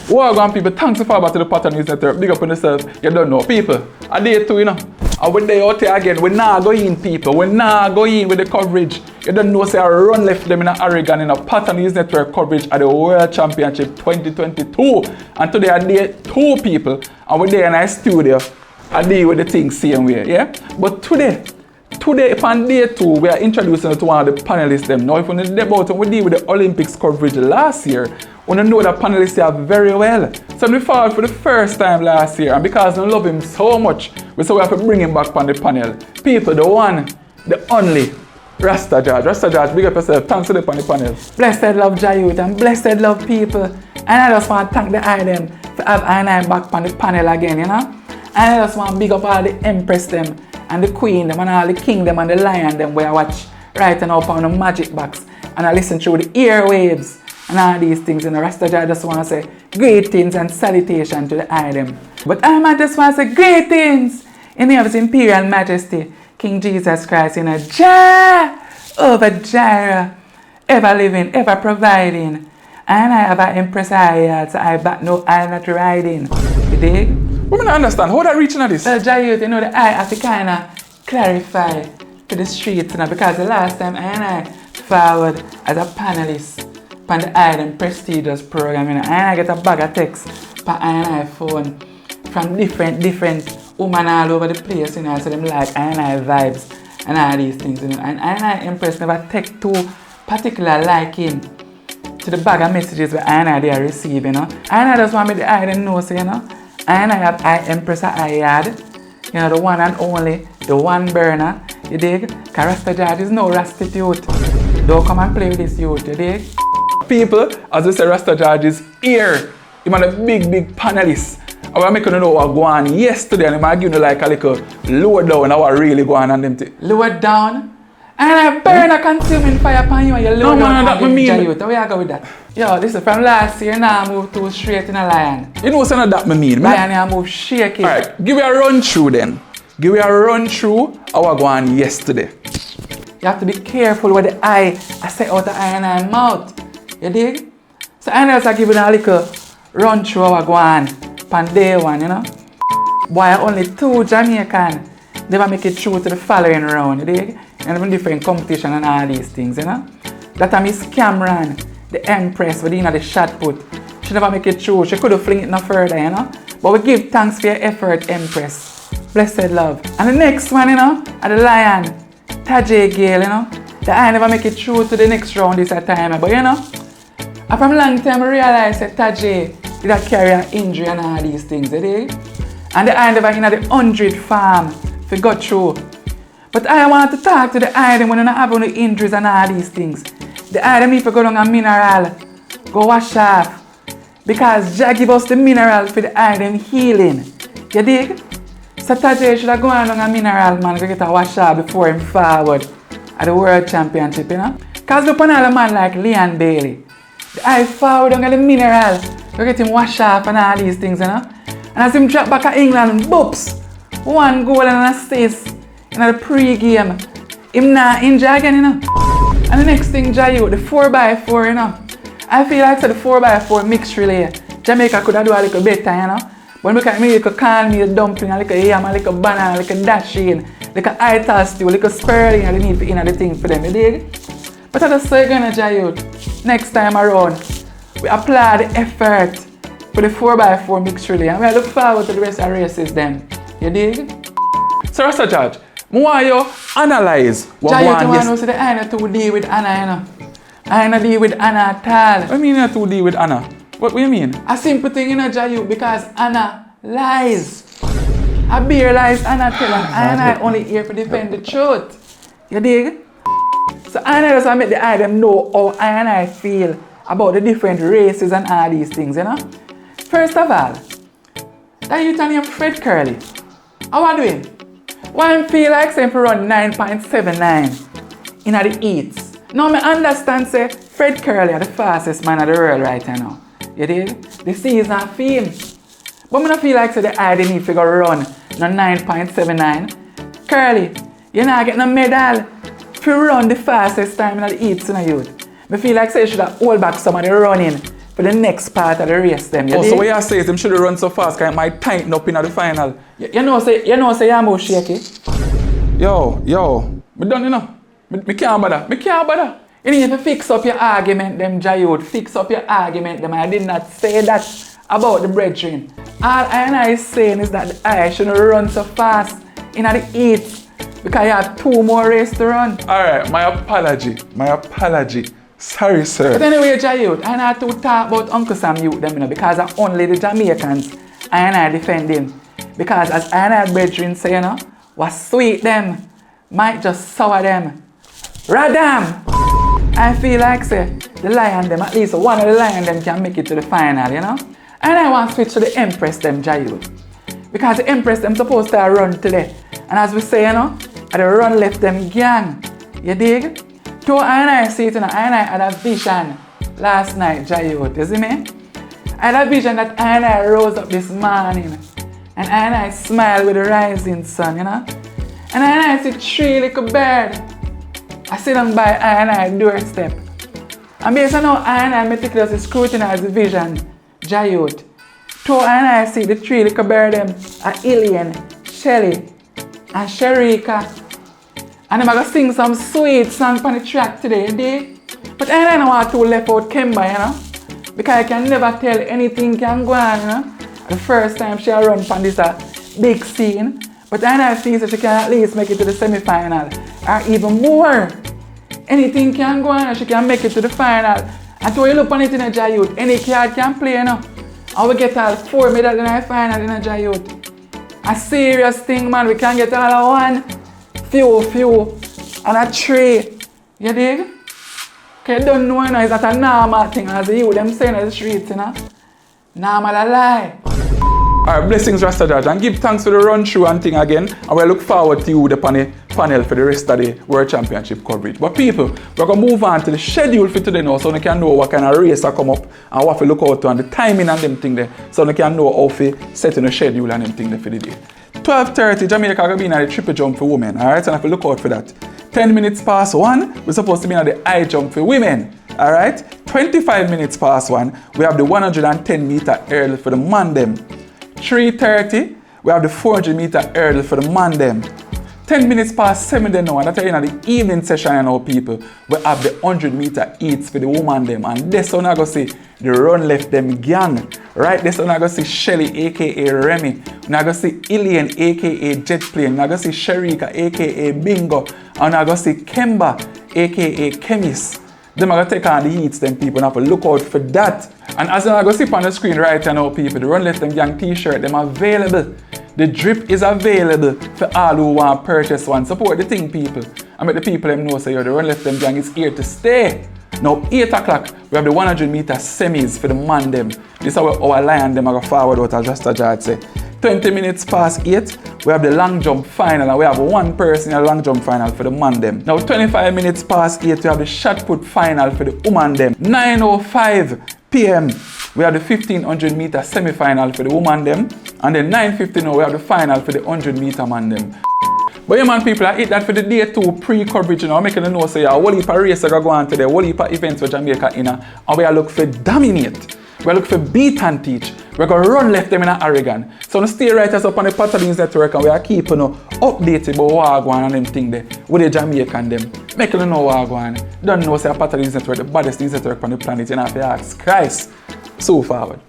Welcome people, thanks for back to the Pattern News Network. Big up on yourself, you don't know. People, a day too, you know. And when they out here again, we not go in people, we not go in with the coverage. You don't know, say I run left them in Oregon in a Pattern News Network coverage at the World Championship 2022. And today I did 2 people, and we're there in our studio. I deal with the things same way, yeah? But today upon day 2, we are introducing you to one of the panelists them. Now if we know about it, we deal with the Olympics coverage last year. We know that panelists here very well. So we found for the first time last year, and because we love him so much, we said we have to bring him back on the panel. People, the one, the only, Rasta George. Rasta George, big up yourself. Thanks for the on the panel. Blessed love Jayut and blessed love people. And I just want to thank the island for having I back on the panel again, you know. And I just want to big up all the empress them and the queen them and all the king them and the lion them where I watch right now on the magic box and I listen through the airwaves and all these things. And the Rasta George just want to say greetings and salutation to the island. But I might just want to say greetings in the name of His Imperial Majesty, King Jesus Christ, in a Jah over Jireh, ever living, ever providing. And I have an empress eye, so I back no eye not riding. You dig? We don't understand. How that reaching at this? Well, Jayut, you know, the eye have to kind of clarify to the streets, you know, because the last time I forward as a panelist on the Island Prestigious program, you know, I get a bag of text on I phone from different women all over the place, you know, so them like I vibes and all these things, you know. And I Empress never take too particular liking to the bag of messages where they are receiving, you know. I just want me the eye know, so, you know. And I have I Empress I had, you know, the one and only, the one burner, you dig? Because Rasta George is no rastitute. Don't come and play with this youth, you dig? People, as we say, Rasta George is here. He's a big panelist. I want to make you know what going on yesterday and I'm going to give you like a little lower down how what really going on and them things. Lower down? And I burn a consuming fire upon you and you lower down that me mean. How you go with that? Yo, listen, from last year now I moved too straight in a lion. You know something that me mean? Lion I move shaky. Alright, give me a run through then. Give me a run through how I go on yesterday. You have to be careful with the eye I say out the eye and eye mouth. You dig? So I just give you a little run through how I go on day 1, you know. Why only 2 Jamaican never make it through to the following round, you dig? And different competition and all these things, you know. That time Miss Cameron, the Empress within the shot put. She never make it through. She could have fling it no further, you know. But we give thanks for your effort, Empress. Blessed love. And the next one, you know, are the Lion, Tajay Gale, you know. The eye never make it through to the next round this time, but you know. And from long time I realized that Tajay did not carry an injury and all these things, you dig? And the eye never in the 100 farm to go through. But I want to talk to the eye when you not have any injuries and all these things. The eye need to go down a mineral, go wash off. Because Jah give us the mineral for the eye them healing. You dig? So Tajay should have gone down a mineral man to get a wash off before him forward at the World Championship, you know? Because look on all a man like Leon Bailey. The eye forward down the mineral to get him wash off and all these things, you know? And as him drop back to England, boops! 1 goal and an assist in the pre-game. Him not injured again, you know. And the next thing, Jayu, the 4x4, you know. I feel like the 4x4 mixed relay. Jamaica could have do a little better, you know. But look at me, little cornmeal dumpling, a little yam, a little banana, a little dashing, a little ital stew, a little spurling, and they need to in the thing for them, you dig? But I just say again, Jayu, next time around, we apply the effort for the 4x4 mixed relay, and we look forward to the rest of the races then. You dig? So Rasta George, I want you analyze what Jayut, going on you want to say the I not to deal with Anna, you know. I not deal with Anna at all. What do you mean you not to deal with Anna? What do you mean? A simple thing, you know, Jayut, because Anna lies. A beer lies, Anna tell and I only here to defend the truth. You dig? So I just want to make the eye them know how I feel about the different races and all these things, you know. First of all, that you tell him Fred Curly. How are you doing? Why I feel like saying for run 9.79 in the heats. Now I understand say Fred Curly is the fastest man of the world right now. You dig? The season fame. But I don't feel like say the eye they need to go run no 9.79. Curly, you're not getting a medal to run the fastest time in the heats in the youth. I feel like say you should have hold back some of the running for the next part of the race them. Oh, so what you say is them should run so fast because it might tighten up in the final. You know say your mouth shaky. Yo, me done, you know. Me can't bother. You need to fix up your argument, them Jayud. Fix up your argument, them. I did not say that about the brethren. All I is saying is that the eye shouldn't run so fast in the heat because you have 2 more races to run. Alright, my apology. Sorry, sir. But anyway, Jayud, I not to talk about Uncle Sam youth them, you know, because of only the Jamaicans I defending. Because as I brethren say, you know, what sweet them might just sour them. Radam! I feel like say the lion them, at least one of the lion them can make it to the final, you know. And I want to switch to the Empress them, Jayud. Because the Empress them supposed to run today. And as we say, you know, the run left them gang. You dig? So I see it, you know, I had a vision last night, Jayud, you see me? I had a vision that I rose up this morning and I smile with the rising sun, you know? And I see 3 little birds. I sit down by I doorstep. And based on how I meticulously scrutinize the vision, Jayud, so I see the 3 little birds them are Alien, Shelly, and Sharika. And I'm going to sing some sweet song on the track today, you dig? But I don't want to left out Kemba, you know? Because I can never tell anything can go on, you know? The first time she run on this big scene. But I think that she can at least make it to the semi-final. Or even more. Anything can go on, she can make it to the final. And so you look on it in a Jayud, any card can play, you know? And we get all 4 medals in the final in a Jayud. A serious thing, man. We can get all of 1. Few, and a 3. You dig? Okay, you don't know, you know, it's not a normal thing as you them saying on the streets, you know? Normal a lie. Alright, blessings Rasta Judge, and give thanks for the run through and thing again. And we look forward to you upon the panel for the rest of the World Championship coverage. But people, we're going to move on to the schedule for today now so we can know what kind of race will come up and what to look out to and the timing and them thing there. So we can know how to set in a schedule and them thing there for the day. 12:30, Jamaica will be in the triple jump for women, alright? And if you look out for that. 10 minutes past 1, we're supposed to be in the high jump for women, alright? 25 minutes past 1, we have the 110 meter hurdle for the man them. 3:30, we have the 400 meter hurdle for the man them. 10 minutes past 7 then now, and that's in the evening session now, people. We have the 100 meter heats for the woman them. And this one I go see the run left them gang. Right, this one I go see Shelly aka Remy. And I go see Alien aka Jet Plane. And I go see Sharika aka Bingo. And I go see Kemba aka Chemist. Them are going to take on the heats them people and have to look out for that. And as I go see on the screen right now, people, the Run Left Them Gang t-shirt, them available. The drip is available for all who want to purchase one. Support the thing, people. And make the people them know say, the Run Left Them Gang is here to stay. Now, 8 o'clock, we have the 100 meter semis for the man them. This is how our lion them are going forward out as Rasta Judge say. 20 minutes past 8, we have the long jump final, and we have 1 person in the long jump final for the man them. Now 25 minutes past 8, we have the shot put final for the woman them. 9:05 p.m. we have the 1500 meter semi-final for the woman them, and then 9:50 now we have the final for the 100 meter man them. But yeah man, people, I hit that for the day 2 pre-coverage, you know, making the know say a whole heap of races are going today, a whole heap of events for Jamaica in, and we are looking for dominate. We are looking for beat and teach. We're going to run left them in Oregon. So we stay right us up on the Patterns Network and we are keeping updated about what going on and them thing there with the Jamaican them. Making you know what going on. Don't know say Patterns Network, the baddest news network on the planet, and have to ask Christ. So forward.